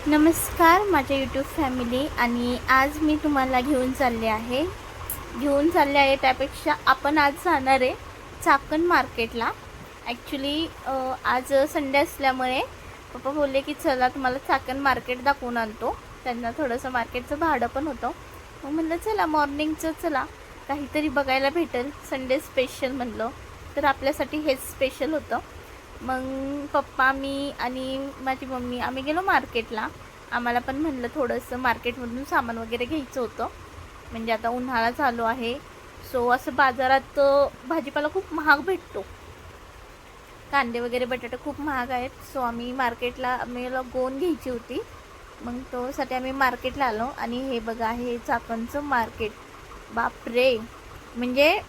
नमस्कार माझ्या YouTube family. आणि आज मी तुम्हाला घेऊन चालले आहे त्यापेक्षा आपण आज जाणार आहे चाकण मार्केटला. ॲक्च्युली आज संडे असल्यामुळे पप्पा बोलले की चला तुम्हाला चाकण मार्केट दाखवून आणतो. त्यांना थोडंसं मार्केटचं भाडं पण होतं. मग म्हणलं चला मॉर्निंगचं चला काहीतरी बघायला भेटेल. संडे स्पेशल म्हणलं तर आपल्यासाठी हेच स्पेशल होतं. मग पप्पा मी आणि माझी मम्मी आम्ही गेलो मार्केटला. आम्हाला पण म्हणलं थोडंसं मार्केटमधून सामान वगैरे घ्यायचं होतं. म्हणजे आता उन्हाळा चालू आहे, सो असं बाजारात भाजीपाला खूप महाग भेटतो. कांदे वगैरे बटाटे खूप महाग आहेत. सो आम्ही मार्केटला आम्हाला गोन घ्यायची होती. मग तोसाठी आम्ही मार्केटला आलो. आणि हे बघा हे चाकणचं मार्केट. बापरे, म्हणजे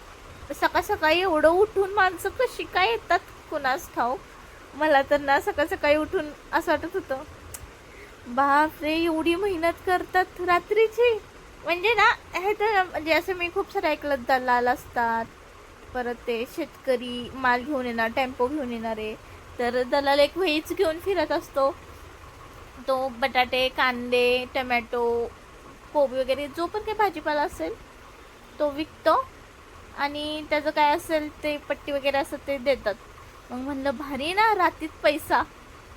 सकाळ सकाळी एवढं उठून माणसं कशी काय येतात कुणास ठाऊक. मला तर ना सकाळ सकाळी उठून असं वाटत होतं बापरे एवढी मेहनत करतात रात्रीची. म्हणजे ना हे तर म्हणजे असं मी खूप सारं ऐकलं दलाल असतात, परत ते शेतकरी माल घेऊन येणार टेम्पो घेऊन येणारे. तर दलाल एक व्हेज घेऊन फिरत असतो. तो बटाटे कांदे टमॅटो कोबी वगैरे जो पण काही भाजीपाला असेल तो विकतो. आणि त्याचं काय असेल ते पट्टी वगैरे असं ते देतात. मग म्हणलं भारी ना रात्रीत पैसा.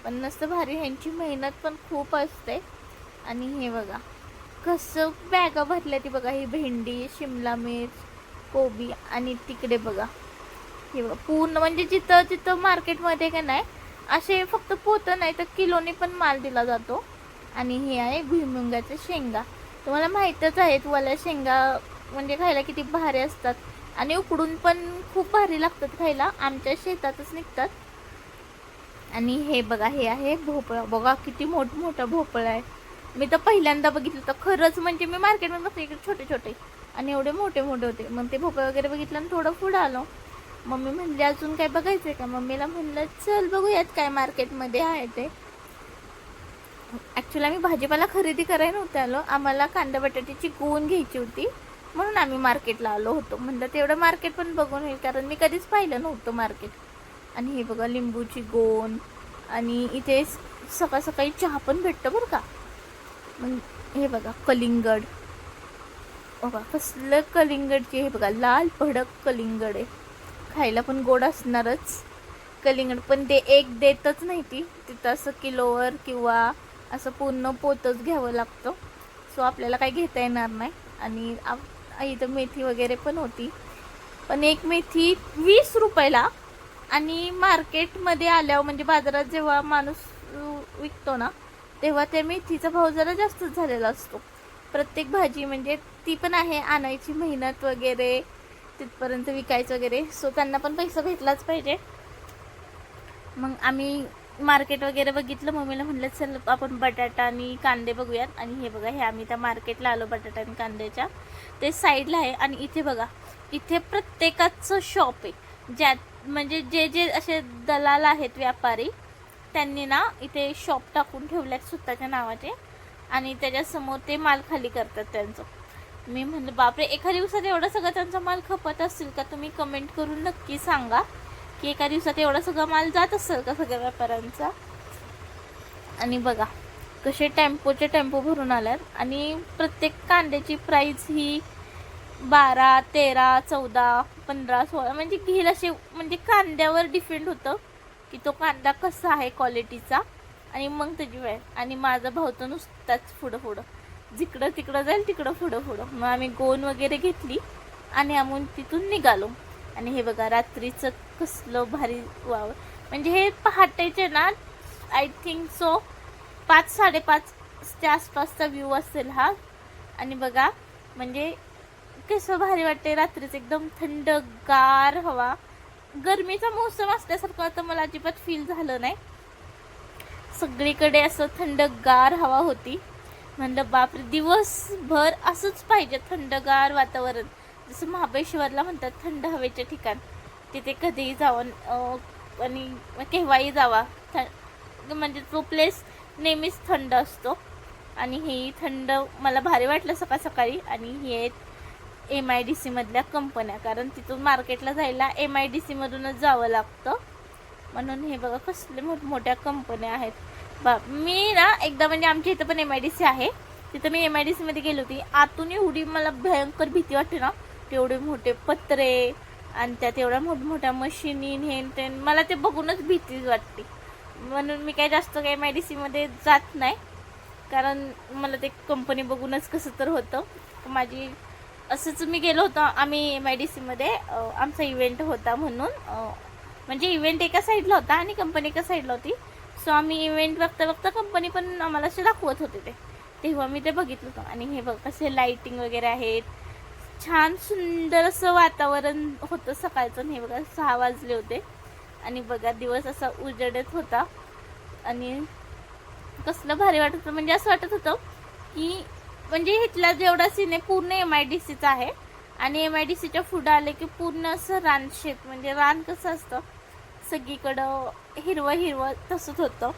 पण नसतं भारी, ह्यांची मेहनत पण खूप असते. आणि हे बघा कसं बॅगा भरल्या ती बघा. ही भेंडी शिमला मिर्च कोबी. आणि तिकडे बघा हे बघा पूर्ण म्हणजे जिथं जिथं मार्केटमध्ये का नाही असे फक्त पोतं नाही तर किलोने पण माल दिला जातो. आणि हे आहे भुईमुंगाच्या शेंगा. तुम्हाला माहीतच आहे वल्या शेंगा म्हणजे खायला किती भारी असतात. आणि उकडून पण खूप भारी लागतात खायला. आमच्या शेतातच निघतात. आणि हे बघा हे आहे भोपळा. बघा किती मोठमोठा भोपळा आहे. मी तर पहिल्यांदा बघितलं तर खरंच. म्हणजे मी मार्केटमध्ये बघते इकडे छोटे छोटे आणि एवढे मोठे मोठे होते. मग ते भोपळा वगैरे बघितलं आणि थोडं पुढं आलो. मम्मी म्हणली अजून काय बघायचं आहे का. मम्मीला म्हणलं चल बघूयात काय मार्केटमध्ये आहे ते. ॲक्च्युली आम्ही भाजीपाला खरेदी करायला नव्हतं आलो. आम्हाला कांदा बटाट्याची गोण घ्यायची होती म्हणून आम्ही मार्केटला आलो होतो. म्हणलं तेवढं मार्केट पण बघून होईल कारण मी कधीच पाहिलं नव्हतं मार्केट. आणि हे बघा लिंबूची गोण. आणि इथे सकाळ सकाळी चहा पण भेटतं बरं का. मग हे बघा कलिंगड. बघा कसलं कलिंगडची हे बघा लाल भडक कलिंगड आहे. खायला पण गोड असणारच. कलिंगड पण ते एक देतच नाही ती तिथं असं किलोवर किंवा असं पूर्ण पोतच घ्यावं लागतं. सो आपल्याला काही घेता येणार नाही. आणि इथं मेथी वगैरे पण होती. पण एक मेथी 20 रुपयाला. आणि मार्केटमध्ये आल्यावर म्हणजे बाजारात जेव्हा माणूस विकतो ना तेव्हा त्या मेथीचा भाव जरा जास्तच झालेला असतो. प्रत्येक भाजी म्हणजे ती पण आहे आणायची मेहनत वगैरे तिथपर्यंत विकायचं वगैरे. सो त्यांना पण पैसा भेटलाच पाहिजे. मग आम्ही मार्केट वगैरे बघितलं. मम्मीला म्हणलं चल आपण बटाटा आणि कांदे बघूयात. आणि हे बघा हे आम्ही त्या मार्केटला आलो बटाटा आणि कांद्याच्या ते साईडला आहे. आणि इथे बघा इथे प्रत्येकाचं शॉप आहे. ज्यात म्हणजे जे जे असे दलाल आहेत व्यापारी त्यांनी ना इथे शॉप टाकून ठेवल्यात स्वतःच्या नावाचे. आणि त्याच्यासमोर ते माल खाली करतात त्यांचं. मी म्हणलं बापरे एका दिवसात एवढं सगळं त्यांचा माल खपत असेल का. तुम्ही कमेंट करून नक्की सांगा की एका दिवसात एवढा सगळा माल जात असेल का सगळ्या व्यापाऱ्यांचा. आणि बघा कसे टेम्पोचे टेम्पो भरून आल्यात. आणि प्रत्येक कांद्याची प्राईस ही 12, 13, 14, 15, 16 म्हणजे घेईल असे म्हणजे कांद्यावर डिपेंड होतं की तो कांदा कसा आहे क्वालिटीचा. आणि मग त्याची वेळ. आणि माझा भाऊ तर नुसताच पुढं पुढं जिकडं तिकडं जाईल तिकडं पुढं पुढं. मग आम्ही गोण वगैरे घेतली आणि आम्ही तिथून निघालो. आणि हे बघा रात्रीचं कसलं भारी वाव. म्हणजे हे पहाटेचे ना आय थिंक सो 5-5:30च्या आसपासचा व्ह्यू असेल हा. आणि बघा म्हणजे कसं भारी वाटते रात्रीचं एकदम थंडगार हवा. गरमीचा मोसम असल्यासारखं तर मला अजिबात फील झालं नाही. सगळीकडे असं थंडगार हवा होती. म्हणलं बापरे दिवसभर असंच पाहिजे थंडगार वातावरण. जसं महाबळेश्वरला म्हणतात थंड हवेचे ठिकाण. तिथे कधीही जावं आणि केव्हाही जावा. म्हणजे तो प्लेस नेहमीच थंड असतो. आणि हे थंड मला भारी वाटलं सकाळ सकाळी. आणि हे MIDC मधल्या कंपन्या कारण तिथून मार्केटला जायला MIDC मधूनच जावं लागतं. म्हणून हे बघा कसले मोठमोठ्या कंपन्या आहेत. मी ना एकदा म्हणजे आमच्या इथं पण MIDC आहे, तिथं मी MIDC मध्ये गेली होती. आतून एवढी मला भयंकर भीती वाटते ना, तेवढे मोठे पत्रे आणि त्यात एवढ्या मोठमोठ्या मशिनी हे ते, मला ते बघूनच भीती वाटते. म्हणून मी काही जास्त काही MIDC मध्ये जात नाही, कारण मला ते कंपनी बघूनच कसं तर होतं. माझी असंच मी गेलो होतो आम्ही MIDC मध्ये, आमचा इव्हेंट होता म्हणून, म्हणजे इव्हेंट एका साईडला होता आणि कंपनी एका साईडला होती. सो आम्ही इव्हेंट बघता बघता कंपनी पण आम्हाला असे दाखवत होते तेव्हा मी ते बघितलं होतं. आणि हे बघ कसे लाईटिंग वगैरे आहेत, छान सुंदर असं वातावरण होतं सकाळचं. हे बघा 6 वाजले होते आणि बघा दिवस असा उजडत होता आणि कसलं भारी वाटत होतं. म्हणजे असं वाटत होतं की म्हणजे इथला जेवढा सीन आहे पूर्ण MIDCचा आहे आणि MIDCच्या पुढं आले की पूर्ण असं रानशेत, म्हणजे रान कसं असतं सगळीकडं हिरवं हिरवं तसंच होतं.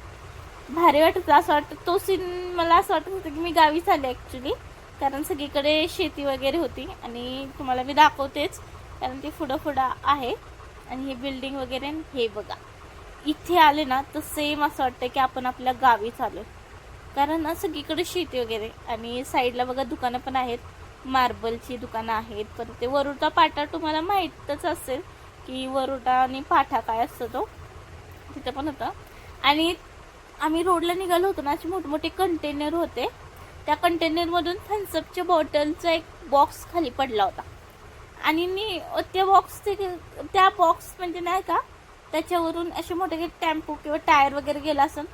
भारी वाटत होतं. असं वाटतं तो सीन मला असं वाटत होतं की मी गावीच आले ॲक्च्युली, कारण सगळीकडे शेती वगैरे होती. आणि तुम्हाला मी दाखवतेच कारण ती पुढं आहे. आणि हे बिल्डिंग वगैरे हे बघा, इथे आले ना तर सेम असं वाटतं की आपण आपल्या गावीच आलो, कारण ना सगळीकडे शेती वगैरे. आणि साईडला बघा दुकानं पण आहेत, मार्बलची दुकानं आहेत. पण ते वरुटा पाटा तुम्हाला माहीतच असेल की वरुटा आणि पाठा काय असतं तो, तिथं पण होतं. आणि आम्ही रोडला निघालो होतो ना, असे मोठमोठे कंटेनर होते. त्या कंटेनरमधून थम्सअपच्या बॉटलचा एक बॉक्स खाली पडला होता आणि मी त्या बॉक्स म्हणजे नाही का त्याच्यावरून असे मोठे टेम्पो किंवा टायर वगैरे गेला असेल